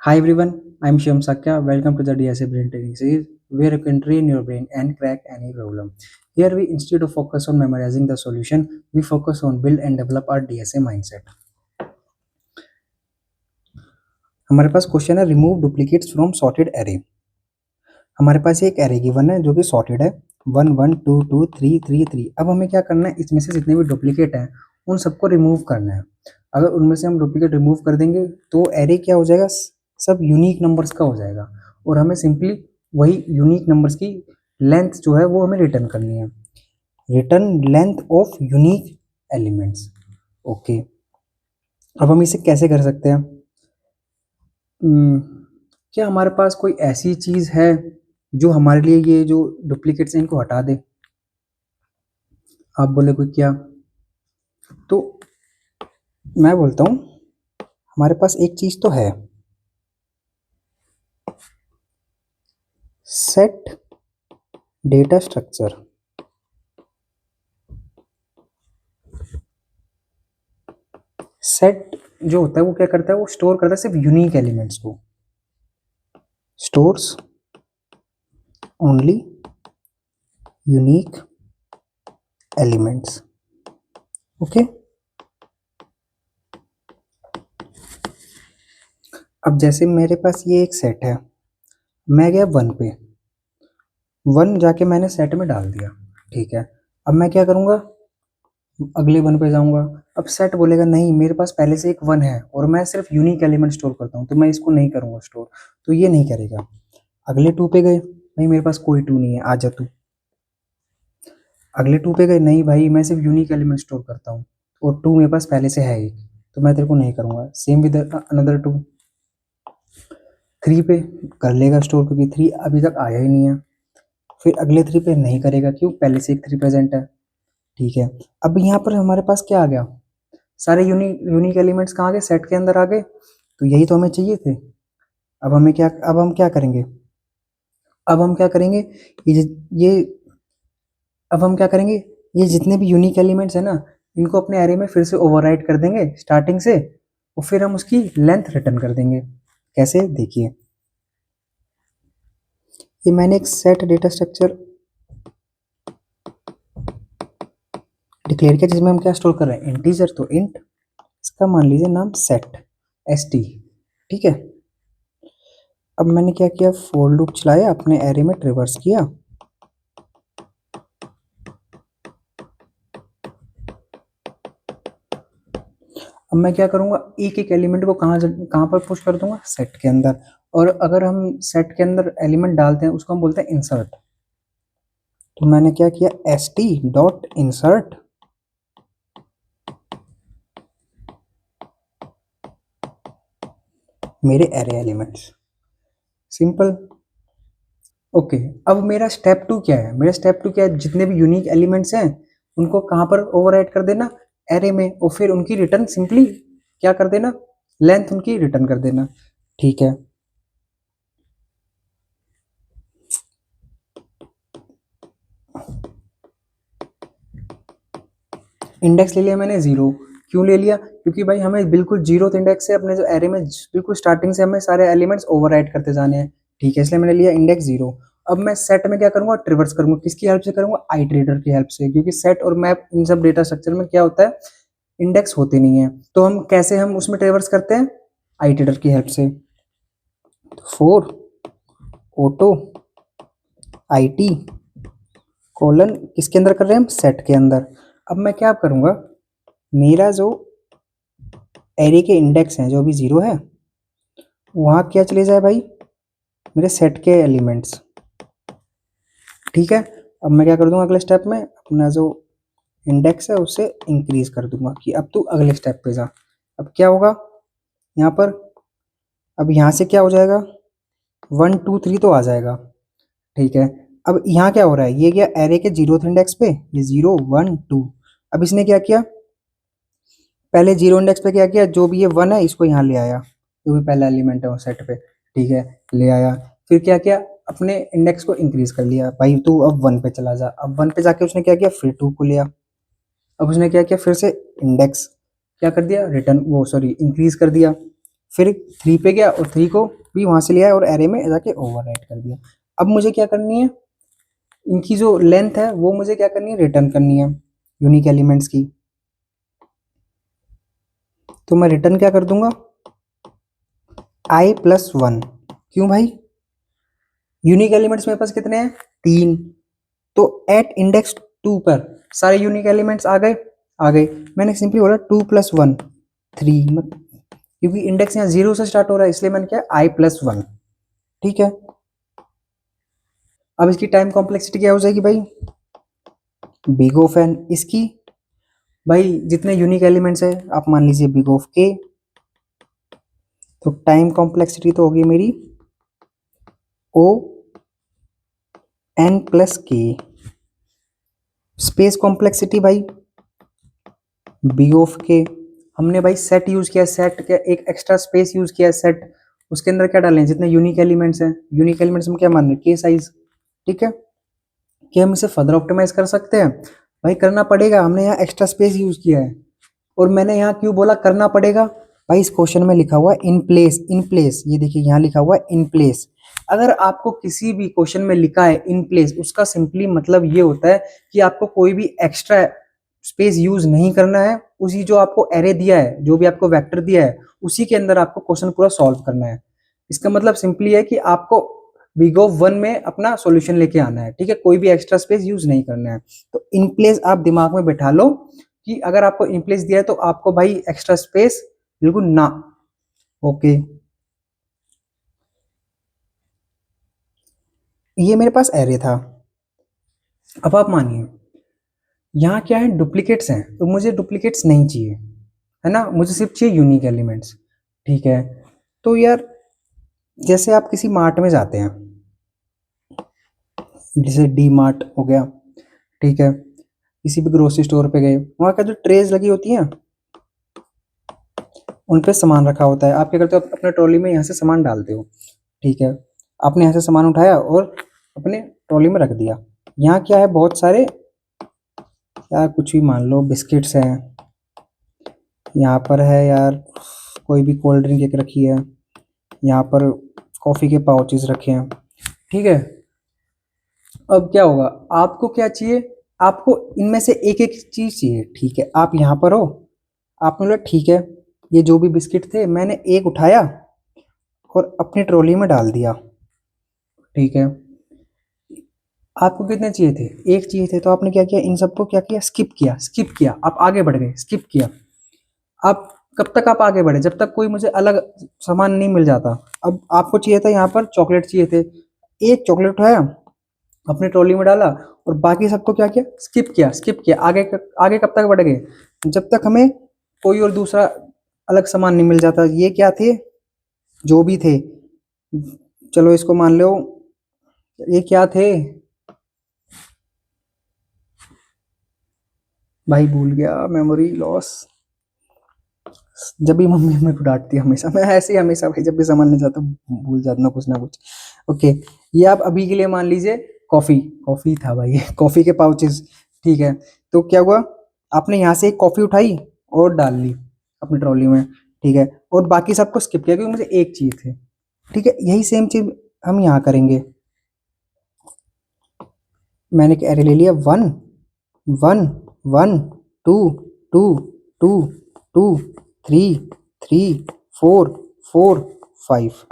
Hi everyone, I'm Shyam Sakya. Welcome to the DSA Brain Training Series, where you can train your brain and crack any problem. Here we, instead of focus on memorizing the solution, we focus on build and develop our DSA mindset. हमारे पास question है remove duplicates from sorted array. हमारे पास एक array given है जो कि sorted है 1 1 2 2 3 3 3। अब हमें क्या करना है, इसमें से जितने भी डुप्लीकेट हैं उन सबको रिमूव करना है। अगर उनमें से हम डुप्लीकेट रिमूव कर देंगे तो एरे क्या हो जाएगा, सब यूनिक नंबर्स का हो जाएगा और हमें सिंपली वही यूनिक नंबर्स की लेंथ जो है वो हमें रिटर्न करनी है। Return length of unique elements. Okay, अब हम इसे कैसे कर सकते हैं? हम्म, क्या हमारे पास कोई ऐसी चीज है जो हमारे लिए ये जो डुप्लीकेट्स हैं इनको हटा दे? आप बोले कोई क्या? तो मैं बोलता हूँ हमारे पास एक चीज तो है, सेट डेटा स्ट्रक्चर। सेट जो होता है वो क्या करता है, वो स्टोर करता है सिर्फ यूनिक एलिमेंट्स को। Stores only unique elements. Okay, अब जैसे मेरे पास ये एक सेट है, मैं गया 1 पे, 1 जाके मैंने सेट में डाल दिया। ठीक है, अब मैं क्या करूँगा, अगले 1 पे जाऊँगा। अब सेट बोलेगा नहीं, मेरे पास पहले से एक 1 है और मैं सिर्फ यूनिक एलिमेंट स्टोर करता हूँ, तो मैं इसको नहीं करूँगा स्टोर, तो ये नहीं करेगा। अगले 2 पे गए, भाई मेरे पास कोई 2 नहीं है, आ जा तू। अगले 2 पे गए, नहीं भाई मैं सिर्फ यूनिक एलिमेंट स्टोर करता हूँ और 2 मेरे पास पहले से है एक, तो मैं तेरे को नहीं करूँगा। Same with another 2। 3 पे कर लेगा स्टोर क्योंकि 3 अभी तक आया ही नहीं है। फिर अगले 3 पे नहीं करेगा, क्यों? पहले से एक 3 प्रेजेंट है। ठीक है, अब यहाँ पर हमारे पास क्या आ गया, सारे यूनिक यूनिक एलिमेंट्स कहाँ आ गए, सेट के अंदर आ गए। तो यही तो हमें चाहिए थे। अब हम क्या करेंगे, अब हम क्या करेंगे, ये अब हम क्या करेंगे, ये जितने भी यूनिक एलिमेंट्स है ना, इनको अपने एरे में फिर से ओवरराइट कर देंगे स्टार्टिंग से, और फिर हम उसकी लेंथ रिटर्न कर देंगे। कैसे, देखिए, ये मैंने एक सेट डेटा स्ट्रक्चर डिक्लेयर किया जिसमें हम क्या स्टोर कर रहे हैं, इंटीजर। तो इंट, इसका मान लीजिए नाम सेट, एस टी। ठीक है, अब मैंने क्या किया, फॉर लूप चलाया, अपने एरे में ट्रिवर्स किया। अब मैं क्या करूंगा, एक एक एलिमेंट को कहाँ पर पुश कर दूंगा, सेट के अंदर। और अगर हम सेट के अंदर एलिमेंट डालते हैं उसको हम बोलते हैं इंसर्ट। तो मैंने क्या किया, एस टी डॉट इंसर्ट मेरे एरे एलिमेंट्स। सिंपल। ओके, अब मेरा स्टेप 2 क्या है, मेरा स्टेप 2 क्या है, जितने भी यूनिक एलिमेंट्स हैं उनको कहाँ पर ओवरराइट कर देना, एरे में, और फिर उनकी रिटर्न सिंपली क्या कर देना, लेंथ उनकी रिटर्न कर देना। ठीक है, इंडेक्स ले लिया मैंने 0। क्यों ले लिया, क्योंकि भाई हमें बिल्कुल 0th इंडेक्स से अपने जो एरे में बिल्कुल स्टार्टिंग से हमें सारे एलिमेंट्स ओवरराइट करते जाने हैं। ठीक है, इसलिए मैंने लिया इंडेक्स 0। अब मैं सेट में क्या करूंगा, ट्रिवर्स करूंगा, किसकी हेल्प से करूंगा, आईट्रेटर की हेल्प से, क्योंकि सेट और मैप इन सब डेटा स्ट्रक्चर में क्या होता है, इंडेक्स होते नहीं है। तो हम कैसे हम उसमें ट्रिवर्स करते हैं, आईट्रेटर की हेल्प से। Four auto I T colon किसके अंदर कर रहे हैं हम, सेट के अंदर। अब मैं क्या करूंगा, मेरा जो एरे के इंडेक्स हैं जो अभी 0 है, वहाँ क्या चले जाए भाई, मेरे सेट के एलिमेंट्स। ठीक है, अब मैं क्या कर दूंगा, अगले स्टेप में अपना जो इंडेक्स है उसे इंक्रीज कर दूंगा कि अब तू अगले स्टेप पे जा। अब क्या होगा यहाँ पर, अब यहाँ से क्या हो जाएगा, 1 2 3 तो आ जाएगा। ठीक है, अब यहाँ क्या हो रहा है, ये गया एरे के 0th इंडेक्स पे, ये 0 1 2। अब इसने क्या किया, पहले 0 इंडेक्स पे क्या किया, जो भी ये 1 है इसको यहाँ ले आया, जो भी पहला एलिमेंट है वो सेट पे। ठीक है, ले आया, फिर क्या किया, अपने इंडेक्स को इंक्रीज कर लिया, भाई तू अब 1 पे चला जा। अब 1 पे जाके उसने क्या किया, फिर 2 को लिया। अब उसने क्या किया, फिर से इंडेक्स क्या कर दिया, रिटर्न वो सॉरी इंक्रीज कर दिया। फिर 3 पे गया और 3 को भी वहां से लिया और एरे में जाके ओवरराइट कर दिया। अब मुझे क्या करनी है, इनकी जो लेंथ है वो मुझे क्या करनी है, रिटर्न करनी है यूनिक एलिमेंट्स की। तो मैं रिटर्न क्या कर दूंगा, i+1। क्यों भाई, यूनिक एलिमेंट्स मेरे पास कितने हैं, 3। तो एट इंडेक्स 2 पर सारे यूनिक एलिमेंट्स आ गए, आ गए। मैंने सिंपली बोला 2+1 3, क्योंकि इंडेक्स यहाँ 0 से स्टार्ट हो रहा है इसलिए मैंने क्या i+1। ठीक है, अब इसकी टाइम कॉम्प्लेक्सिटी क्या हो जाएगी भाई, बिग ऑफ एन इसकी, भाई जितने यूनिक एलिमेंट्स है आप मान लीजिए बिग ऑफ के, तो टाइम कॉम्प्लेक्सिटी तो होगी मेरी ओ एन प्लस के। स्पेस कॉम्प्लेक्सिटी भाई बी ऑफ के। हमने भाई सेट यूज किया, सेट के एक एक्स्ट्रा स्पेस यूज किया सेट, उसके अंदर क्या डालें, जितने यूनिक एलिमेंट्स हैं, यूनिक एलिमेंट्स में क्या मान रहे हैं, के साइज। ठीक है, कि हम इसे फर्दर ऑप्टिमाइज कर सकते हैं, भाई करना पड़ेगा, हमने यहाँ एक्स्ट्रा स्पेस यूज किया है। और मैंने यहाँ क्यों बोला करना पड़ेगा, भाई इस क्वेश्चन में लिखा हुआ है इन प्लेस, इन प्लेस, ये देखिए यहाँ लिखा हुआ है इन प्लेस। अगर आपको किसी भी क्वेश्चन में लिखा है इन प्लेस, उसका सिंपली मतलब ये होता है कि आपको कोई भी एक्स्ट्रा स्पेस यूज नहीं करना है, उसी जो आपको एरे दिया है, जो भी आपको वेक्टर दिया है, उसी के अंदर आपको क्वेश्चन पूरा सॉल्व करना है। इसका मतलब सिंपली है कि आपको बिग ऑफ 1 में अपना सॉल्यूशन लेके आना है। ठीक है, कोई भी एक्स्ट्रा स्पेस यूज नहीं करना है। तो इन प्लेस आप दिमाग में बैठा लो कि अगर आपको इन प्लेस दिया है तो आपको भाई एक्स्ट्रा स्पेस बिल्कुल ना। ओके, ये मेरे पास एरे था। अब आप मानिए यहाँ क्या है, डुप्लीकेट्स हैं, तो मुझे डुप्लीकेट्स नहीं चाहिए, है ना, मुझे सिर्फ चाहिए यूनिक एलिमेंट्स। ठीक है, तो यार जैसे आप किसी मार्ट में जाते हैं, जैसे डी मार्ट हो गया, ठीक है, किसी भी ग्रोसरी स्टोर पे गए, वहाँ का जो ट्रेज लगी होती हैं उन पे सामान रखा होता है, आप क्या करते हो, अपने ट्रॉली में यहाँ से सामान डालते हो। ठीक है, आपने यहाँ से सामान उठाया और अपने ट्रॉली में रख दिया। यहाँ क्या है, बहुत सारे, यार कुछ भी मान लो, बिस्किट्स हैं, यहाँ पर है यार कोई भी कोल्ड ड्रिंक एक रखी है, यहाँ पर कॉफ़ी के पाउचेस रखे हैं। ठीक है, अब क्या होगा, आपको क्या चाहिए, आपको इनमें से एक एक चीज़ चाहिए। ठीक है, आप यहाँ पर हो, आपने बोला ठीक है, ये जो भी बिस्किट थे मैंने एक उठाया और अपनी ट्रॉली में डाल दिया। ठीक है, आपको कितने चाहिए थे, एक चाहिए थे, तो आपने क्या किया, इन सबको क्या किया, स्किप किया, स्किप किया, आप आगे बढ़ गए, स्किप किया। आप कब तक आप आगे बढ़े, जब तक कोई मुझे अलग सामान नहीं मिल जाता। अब आपको चाहिए था यहाँ पर चॉकलेट चाहिए थे, एक चॉकलेट उठाया, अपनी ट्रॉली में डाला और बाकी सबको क्या किया, स्किप किया, स्किप किया, आगे आगे कब तक बढ़ गए, जब तक हमें कोई और दूसरा अलग सामान नहीं मिल जाता। ये क्या थे, जो भी थे, चलो इसको मान लो, ये क्या थे, भाई भूल गया, मेमोरी लॉस। जब भी मम्मी मेरे को डांटती है हमेशा, मैं ऐसे ही हमेशा भाई जब भी सामान ले जाता हूँ भूल जाता ना कुछ ना कुछ। ओके, ये आप अभी के लिए मान लीजिए कॉफ़ी, कॉफ़ी था भाई कॉफ़ी के पाउचेस। ठीक है, तो क्या हुआ, आपने यहाँ से एक कॉफ़ी उठाई और डाल ली अपनी ट्रॉली में। ठीक है, और बाकी सबको स्किप किया क्योंकि मुझे एक चीज़ थी। ठीक है, यही सेम चीज़ हम यहाँ करेंगे। मैंने एक एरे ले लिया, 1 1 1 2 2 2 2 3 3 4 4 5।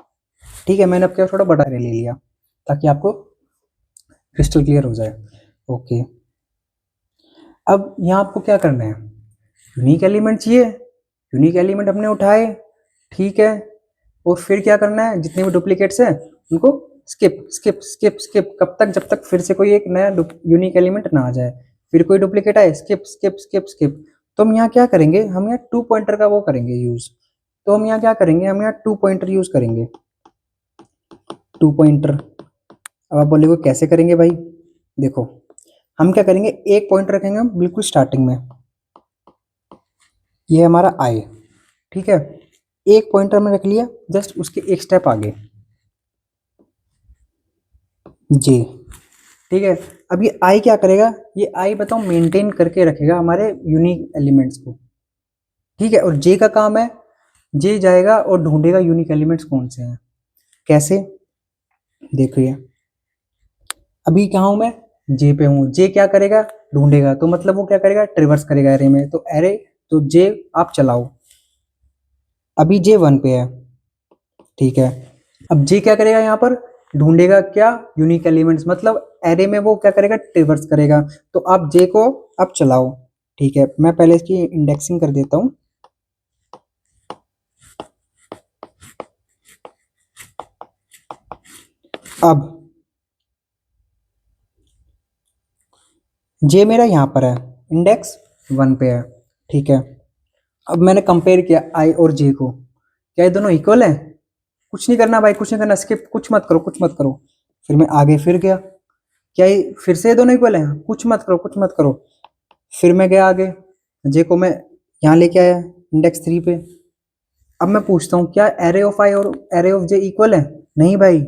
ठीक है, मैंने अब क्या थोड़ा बड़ा एरे ले लिया ताकि आपको क्रिस्टल क्लियर हो जाए। ओके, अब यहाँ आपको क्या करना है, यूनिक एलिमेंट चाहिए, यूनिक एलिमेंट हमने उठाए। ठीक है, और फिर क्या करना है, जितने भी डुप्लीकेट्स हैं उनको स्किप स्किप स्किप स्किप, कब तक, जब तक फिर से कोई एक नया यूनिक एलिमेंट ना आ जाए। फिर कोई डुप्लीकेट आए, स्किप स्किप स्किप स्किप। तो हम यहाँ क्या करेंगे, हम यहाँ 2 पॉइंटर का वो करेंगे यूज। तो हम यहाँ क्या करेंगे, हम यहाँ 2 पॉइंटर यूज करेंगे, 2 पॉइंटर। अब आप बोलेगे कैसे करेंगे भाई, देखो हम क्या करेंगे, एक पॉइंटर रखेंगे हम बिल्कुल स्टार्टिंग में, ये हमारा आई। ठीक है, एक पॉइंटर में रख लिया, जस्ट उसके एक स्टेप आगे जे। ठीक है, अब ये आई क्या करेगा, ये आई बताओ मेंटेन करके रखेगा हमारे यूनिक एलिमेंट्स को। ठीक है, और जे का काम है जे जाएगा और ढूंढेगा यूनिक एलिमेंट्स कौन से हैं। कैसे, देखिए अभी कहाँ हूं मैं, जे पे हूँ। जे क्या करेगा, ढूंढेगा, तो मतलब वो क्या करेगा, ट्रिवर्स करेगा एरे में। तो एरे, तो जे आप चलाओ, अभी जे 1 पे है, ठीक है। अब जे क्या करेगा, यहाँ पर ढूंढेगा क्या, यूनिक एलिमेंट्स, मतलब एरे में वो क्या करेगा, ट्रिवर्स करेगा। तो आप जे को आप चलाओ, ठीक है। मैं पहले इसकी इंडेक्सिंग कर देता हूँ। अब जे मेरा यहाँ पर है, इंडेक्स 1 पे है, ठीक है। अब मैंने कंपेयर किया आई और जे को, क्या ये दोनों इक्वल है, कुछ नहीं करना भाई, कुछ नहीं करना, स्किप, कुछ मत करो, कुछ मत करो। फिर मैं आगे फिर गया, क्या ये फिर से ये दोनों इक्वल हैं, कुछ मत करो, कुछ मत करो। फिर मैं गया आगे, जे को मैं यहाँ लेके आया इंडेक्स 3 पे। अब मैं पूछता हूँ क्या एरे ऑफ आई और एरे ऑफ जे इक्वल है, नहीं भाई,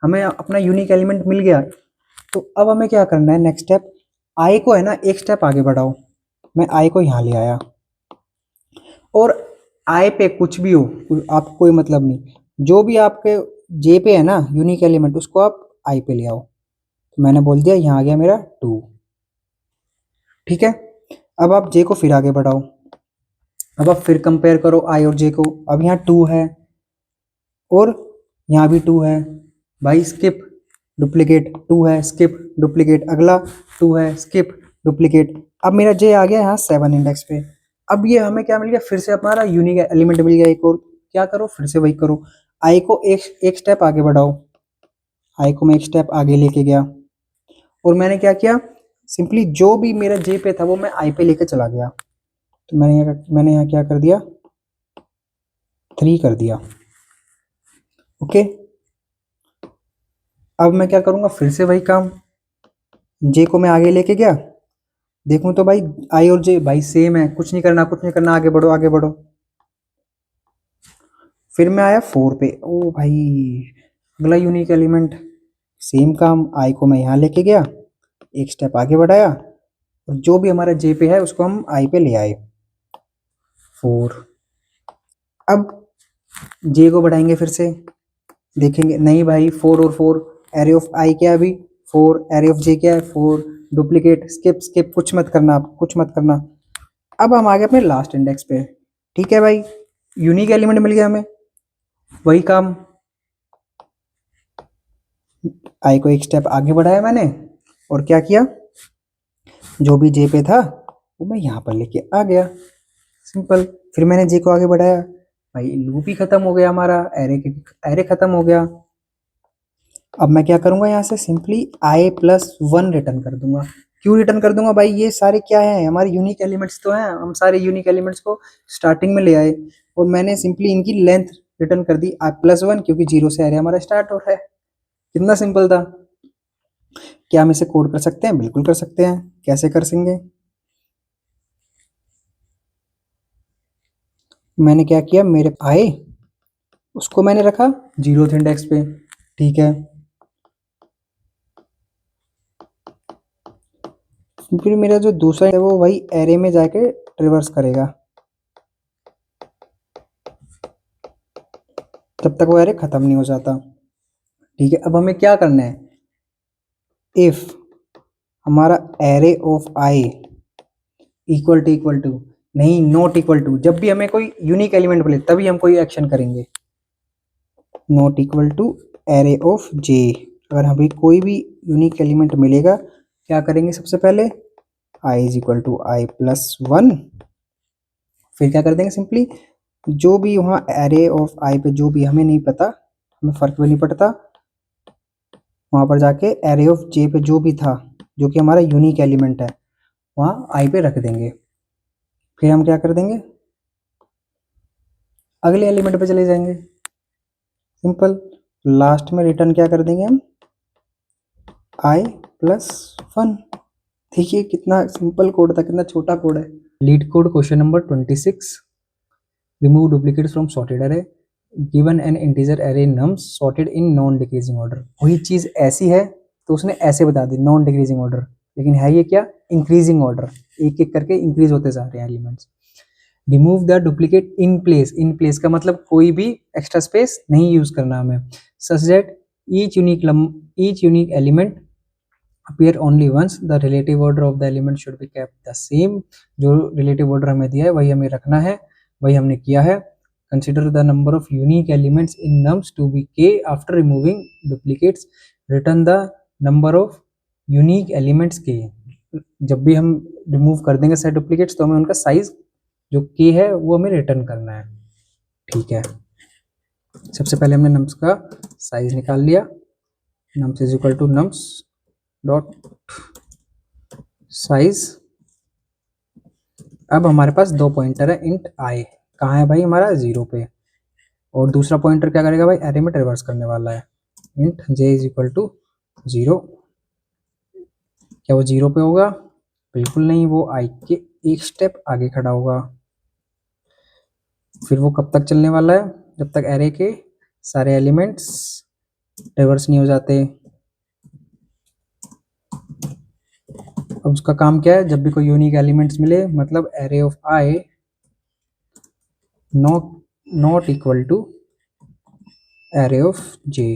हमें अपना यूनिक एलिमेंट मिल गया। तो अब हमें क्या करना है, नेक्स्ट स्टेप, आई को है ना एक स्टेप आगे बढ़ाओ। मैं आई को यहाँ ले आया, और आई पे कुछ भी हो, आपको कोई मतलब नहीं, जो भी आपके जे पे है ना यूनिक एलिमेंट, उसको आप आई पे ले आओ। तो मैंने बोल दिया यहाँ आ गया मेरा 2, ठीक है। अब आप जे को फिर आगे बढ़ाओ, अब आप फिर कंपेयर करो आई और जे को। अब यहाँ 2 है और यहाँ भी 2 है, भाई स्किप, डुप्लीकेट, 2 है, स्किप, डुप्लीकेट, अगला 2 है, स्किप, डुप्लीकेट। अब मेरा जे आ गया यहाँ 7 इंडेक्स पे। अब ये हमें क्या मिल गया, फिर से हमारा यूनिक एलिमेंट मिल गया एक और। क्या करो, फिर से वही करो, आई को एक एक स्टेप आगे बढ़ाओ। आई को मैं एक स्टेप आगे लेके गया, और मैंने क्या किया, सिंपली जो भी मेरा जे पे था वो मैं आई पे लेके चला गया। तो मैंने यहाँ क्या कर दिया, 3 कर दिया, ओके। अब मैं क्या करूँगा, फिर से वही काम, जे को मैं आगे लेके गया, देखूँ तो भाई आई और जे भाई सेम है, कुछ नहीं करना, कुछ नहीं करना, आगे बढ़ो, आगे बढ़ो। फिर मैं आया 4 पे, ओ भाई अगला यूनिक एलिमेंट, सेम काम, आई को मैं यहाँ लेके गया, एक स्टेप आगे बढ़ाया, और जो भी हमारा जे पे है उसको हम आई पे ले आए, 4। अब जे को बढ़ाएंगे फिर से, देखेंगे नहीं भाई 4 और 4, एरे ऑफ आई क्या है अभी 4, एरे ऑफ जे क्या है 4, डुप्लीकेट, स्किप, स्किप, कुछ मत करना, आप कुछ मत करना। अब हम आ गए अपने लास्ट इंडेक्स पे, ठीक है भाई, यूनिक एलिमेंट मिल गया हमें, वही काम, आई को एक स्टेप आगे बढ़ाया मैंने, और क्या किया, जो भी जे पे था वो मैं यहाँ पर लेके आ गया, सिंपल। फिर मैंने जे को आगे बढ़ाया, भाई लूप ही खत्म हो गया हमारा, एरे खत्म हो गया। अब मैं क्या करूंगा, यहाँ से सिंपली आई प्लस 1 रिटर्न कर दूंगा। क्यों रिटर्न कर दूंगा भाई, ये सारे क्या है, हमारे यूनिक एलिमेंट्स तो हैं, हम सारे यूनिक एलिमेंट्स को स्टार्टिंग में ले आए, और मैंने सिंपली इनकी लेंथ रिटर्न कर दी आई प्लस 1, क्योंकि 0 से एरे हमारा स्टार्ट हो रहा है। कितना सिंपल था। क्या हम इसे कोड कर सकते हैं, बिल्कुल कर सकते हैं, कैसे कर सकेंगे। मैंने क्या किया, मेरे आए उसको मैंने रखा 0th इंडेक्स पे, ठीक है। फिर मेरा जो दूसरा है वो वही एरे में जाके रिवर्स करेगा, तब तक वो एरे खत्म नहीं हो जाता, ठीक है। अब हमें क्या करना है, इफ हमारा array of i equal to, नहीं नॉट इक्वल टू, जब भी हमें कोई यूनिक एलिमेंट मिले तभी हम कोई एक्शन करेंगे, not equal to array of J. अगर हमें कोई भी यूनिक एलिमेंट मिलेगा, क्या करेंगे, सबसे पहले I is equal to I plus 1, फिर क्या कर देंगे, सिंपली जो भी वहाँ एरे ऑफ आई पे जो भी हमें नहीं पता, हमें फर्क भी नहीं पड़ता, वहाँ पर जाके एरे ऑफ जे पे जो भी था, जो कि हमारा यूनिक एलिमेंट है, वहाँ आई पे रख देंगे। फिर हम क्या कर देंगे, अगले एलिमेंट पे चले जाएंगे, सिंपल। लास्ट में रिटर्न क्या कर देंगे हम, आई प्लस 1। देखिए कितना सिंपल कोड था, कितना छोटा कोड है। Leet code question number 26, remove duplicates from sorted अरे, गिवन एन इंटीजर अरे nums sorted in non decreasing order. वही चीज ऐसी है तो उसने ऐसे बता दी, नॉन डिक्रीजिंग ऑर्डर, लेकिन है ये क्या, इंक्रीजिंग ऑर्डर, एक एक करके इंक्रीज होते जा रहे हैं elements. Remove the duplicate in place, in place का मतलब कोई भी एक्स्ट्रा स्पेस नहीं यूज करना हमें, such that each unique element appear only once, the relative order of the element should be kept the same, जो relative order हमें दिया है वही हमें रखना है, वही हमने किया है। consider the number of unique elements in nums to be k after removing duplicates, return the number of unique elements k, जब भी हम रिमूव कर देंगे सारे डुप्लीकेट्स तो हमें उनका साइज जो k है वो हमें रिटर्न करना है। ठीक है, सबसे पहले हमने नम्स का साइज निकाल लिया, nums is equal to nums dot size. अब हमारे पास दो पॉइंटर है, इंट आई कहाँ है भाई हमारा 0 पे, और दूसरा पॉइंटर क्या करेगा भाई एरे में रिवर्स करने वाला है, int j is equal to 0। क्या वो 0 पे होगा? बिल्कुल नहीं, वो आई के एक स्टेप आगे खड़ा होगा। फिर वो कब तक चलने वाला है? जब तक एरे के सारे एलिमेंट्स रिवर्स नहीं हो जाते। अब उसका काम क्या है, जब भी कोई यूनिक एलिमेंट्स मिले मतलब array of I not equal to array of J,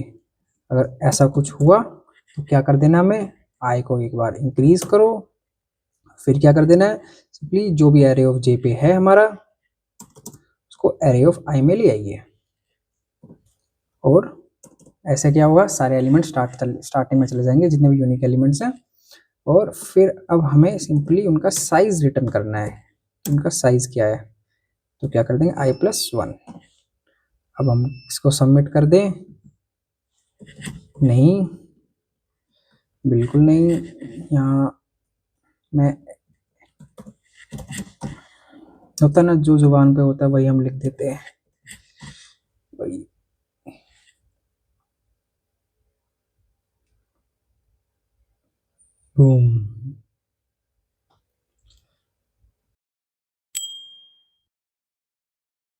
अगर ऐसा कुछ हुआ तो क्या कर देना हमें, आई को एक बार इंक्रीज करो, फिर क्या कर देना है सिंपली जो भी एरे ऑफ जे पे है हमारा उसको एरे ऑफ आई में ले आइए, और ऐसे क्या होगा सारे एलिमेंट स्टार्टिंग में चले जाएंगे जितने भी यूनिक एलिमेंट्स हैं, और फिर अब हमें सिंपली उनका साइज रिटर्न करना है, उनका साइज क्या है, तो क्या कर देंगे i+1। अब हम इसको सबमिट कर दें, नहीं बिल्कुल नहीं, यहाँ मैं होता ना जो जुबान पे होता है वही हम लिख देते हैं, वही बूम।